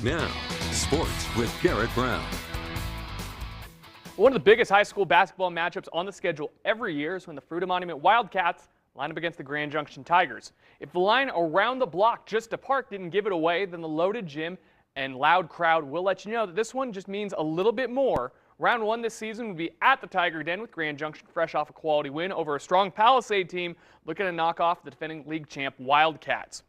Now, sports with Garrett Brown. One of the biggest high school basketball matchups on the schedule every year is when the Fruita Monument Wildcats line up against the Grand Junction Tigers. If the line around the block just to park didn't give it away, then the loaded gym and loud crowd will let you know that this one just means a little bit more. Round one this season will be at the Tiger Den with Grand Junction fresh off a quality win over a strong Palisade team looking to knock off the defending league champ Wildcats.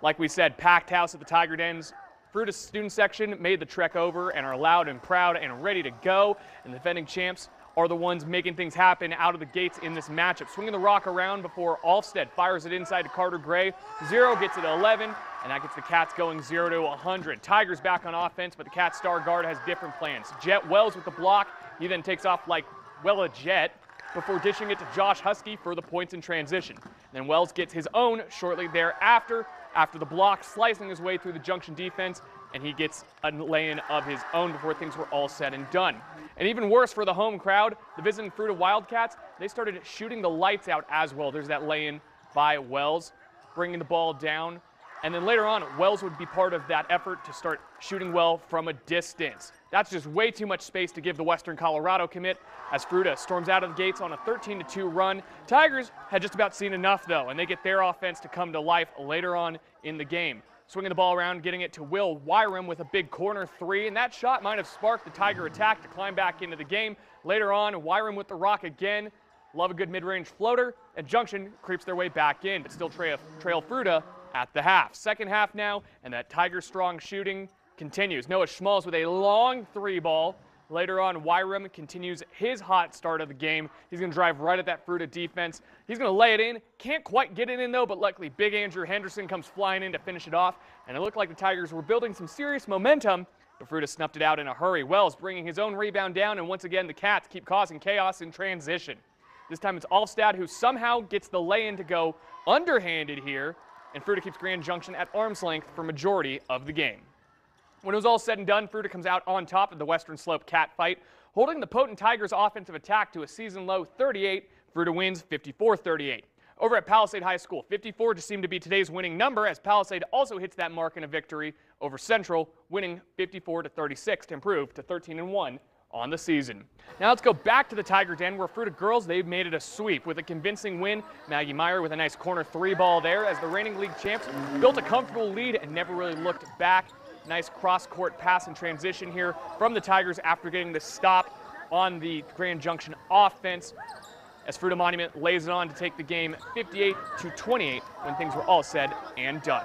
Like we said, packed house at the Tiger Den's Fruita student section made the trek over and are loud and proud and ready to go. And the defending champs are the ones making things happen out of the gates in this matchup. Swinging the rock around before Alstead fires it inside to Carter Gray. Zero gets it to 11, and that gets the Cats going 0 to 100. Tigers back on offense, but the Cats star guard has different plans. Jet Wells with the block. He then takes off like, well, a jet before dishing it to Josh Husky for the points in transition. Then Wells gets his own shortly thereafter, after the block, slicing his way through the Junction defense, and he gets a lay-in of his own before things were all said and done. And even worse for the home crowd, the visiting Fruita Wildcats, they started shooting the lights out as well. There's that lay-in by Wells, bringing the ball down. And then later on, Wells would be part of that effort to start shooting well from a distance. That's just way too much space to give the Western Colorado commit as Fruita storms out of the gates on a 13-2 run. Tigers had just about seen enough, though, and they get their offense to come to life later on in the game. Swinging the ball around, getting it to Will Wyram with a big corner three, and that shot might have sparked the Tiger attack to climb back into the game. Later on, Wyram with the rock again. Love a good mid-range floater, and Junction creeps their way back in, but still trail Fruita at the half. Second half now, and that Tiger strong shooting continues. Noah Schmalz with a long three ball. Later on, Wyram continues his hot start of the game. He's going to drive right at that Fruita defense. He's going to lay it in. Can't quite get it in, though, but luckily Big Andrew Henderson comes flying in to finish it off. And it looked like the Tigers were building some serious momentum, but Fruita snuffed it out in a hurry. Wells bringing his own rebound down, and once again, the Cats keep causing chaos in transition. This time it's Alstead who somehow gets the lay-in to go underhanded here, and Fruita keeps Grand Junction at arm's length for majority of the game. When it was all said and done, Fruita comes out on top of the Western Slope cat fight, holding the potent Tigers' offensive attack to a season-low 38. Fruita wins 54-38. Over at Palisade High School, 54 just seemed to be today's winning number, as Palisade also hits that mark in a victory over Central, winning 54-36 to improve to 13-1 on the season. Now let's go back to the Tiger Den, where Fruita girls, they've made it a sweep with a convincing win. Maggie Meyer with a nice corner three ball there, as the reigning league champs built a comfortable lead and never really looked back. Nice cross-court pass and transition here from the Tigers after getting the stop on the Grand Junction offense, as Fruita Monument lays it on to take the game 58-28 when things were all said and done.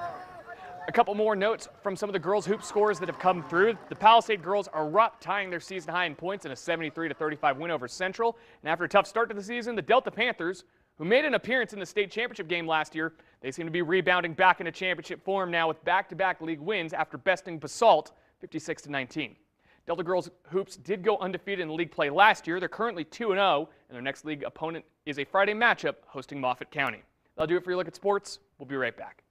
A couple more notes from some of the girls' hoop scores that have come through. The Palisade girls are up, tying their season high in points in a 73-35 win over Central. And after a tough start to the season, the Delta Panthers, who made an appearance in the state championship game last year, they seem to be rebounding back into championship form now with back-to-back league wins after besting Basalt 56-19. Delta girls hoops did go undefeated in league play last year. They're currently 2-0, and their next league opponent is a Friday matchup hosting Moffat County. That'll do it for your look at sports. We'll be right back.